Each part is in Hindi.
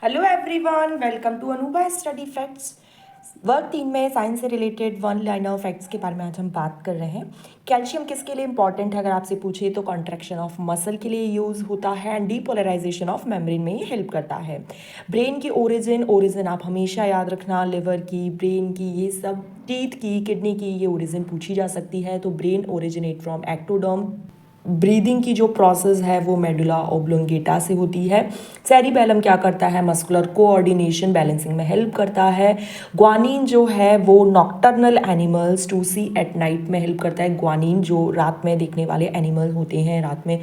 हेलो एवरीवन, वेलकम टू अनूबा स्टडी फैक्ट्स। वर्ग 3 में साइंस से रिलेटेड वन लाइनर फैक्ट्स के बारे में आज हम बात कर रहे हैं। कैल्शियम किसके लिए इंपॉर्टेंट है अगर आपसे पूछे तो कॉन्ट्रैक्शन ऑफ मसल के लिए यूज़ होता है एंड डीपोलराइजेशन ऑफ मेम्ब्रेन में ये हेल्प करता है। ब्रेन की ओरिजिन आप हमेशा याद रखना, लिवर की, ब्रेन की, ये सब, टीथ की, किडनी की, ये ओरिजिन पूछी जा सकती है। तो brain originate from ectoderm. Breathing की जो प्रोसेस है वो मेडुला ओब्लोंगेटा से होती है। सेरिबेलम क्या करता है? मस्कुलर कोऑर्डिनेशन, बैलेंसिंग में हेल्प करता है। ग्वानिन जो है वो nocturnal animals to see at night में हेल्प करता है। ग्वानिन जो रात में देखने वाले एनिमल होते हैं, रात में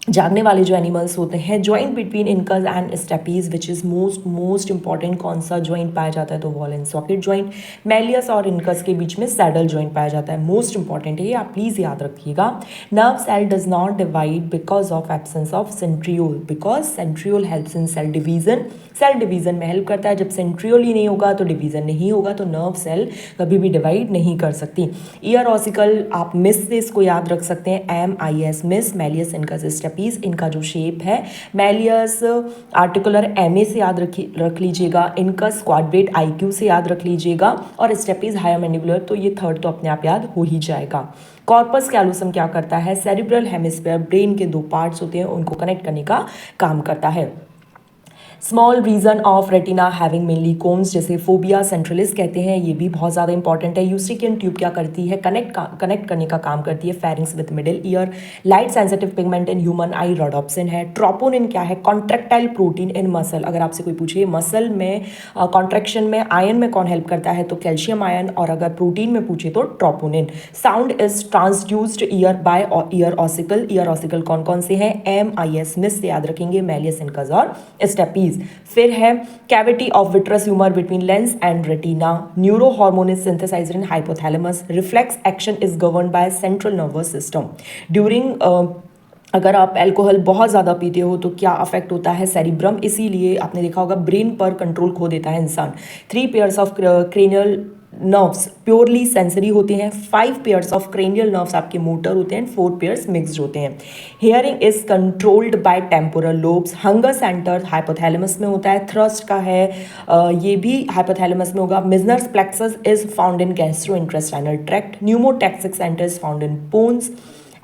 जागने वाले जो एनिमल्स होते हैं। Joint between incus and stapes which is most important कौन सा जॉइंट पाया जाता है? तो ball and socket joint. Malleus और इनकस के बीच में सैडल जॉइंट पाया जाता है। मोस्ट इंपॉर्टेंट है ये, आप प्लीज़ याद रखिएगा। Nerve cell does not divide because of absence of centriole, because centriole helps in cell division. Cell division में हेल्प करता है। जब सेंट्रियोल ही नहीं होगा तो डिवीजन नहीं होगा, तो नर्व सेल कभी भी डिवाइड नहीं कर सकती। ईयर ऑसिकल, आप मिस से इसको याद रख सकते हैं, MIS miss. Malleus incus stapes, इनका जो शेप है, मेलियस आर्टिकुलर MA से याद रख लीजिएगा, इनकस क्वाड्रेट IQ से याद रख लीजिएगा, और स्टेपीज हायर मैंडिबुलर, तो ये थर्ड तो अपने आप याद हो ही जाएगा। कॉर्पस कैलोसम क्या करता है? सेरिब्रल हेमिस्फीयर, ब्रेन के दो पार्ट्स होते हैं, उनको कनेक्ट करने का काम करता है। Small region of retina having mainly cones, जैसे फोबिया सेंट्रलिस कहते हैं, ये भी बहुत ज़्यादा इंपॉर्टेंट है। यूस्ट्रिकियन ट्यूब क्या करती है? कनेक्ट करने का काम करती है pharynx with middle ear. Light sensitive pigment in human I rhodopsin है। ट्रोपोनिन क्या है? कॉन्ट्रेक्टाइल प्रोटीन इन मसल। अगर आपसे कोई पूछे मसल में कॉन्ट्रैक्शन में आयन में कौन हेल्प करता है, तो कैल्शियम आयन, और अगर प्रोटीन में पूछे तो troponin. Sound is transduced ear by ear ossicle. Ear ossicle कौन कौन से हैं? MIS मिस से याद रखेंगे, मेलियस इनकस और स्टेपीज। फिर है cavity of vitreous humour between lens and retina. Neuro hormone is synthesised in hypothalamus. Reflex action is governed by central nervous system. During अगर आप अल्कोहल बहुत ज़्यादा पीते हो तो क्या अफेक्ट होता है? सेरिब्रम, इसीलिए आपने देखा होगा ब्रेन पर कंट्रोल खो देता है इंसान। 3 pairs of cranial nerves purely sensory होते हैं। 5 पेयर्स ऑफ क्रेनियल नर्व्स आपके मोटर होते हैं। 4 पेयर्स मिक्स्ड होते हैं। Hearing is controlled by temporal lobes. Hunger centre hypothalamus में होता है। थ्रस्ट का है, ये भी हाइपोथैलेमस में होगा। Meissner's plexus is found in gastrointestinal tract. Pneumotaxic centre is found in pons.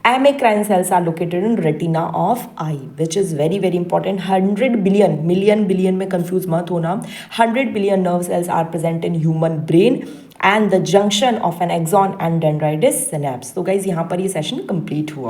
Amacrine cells are located in retina of eye, which is very very important. 100 billion, million billion में confuse मत होना, 100 billion nerve cells are present in human brain and the junction of an axon and dendritic synapse. तो guys यहाँ पर ये सेशन complete हुआ।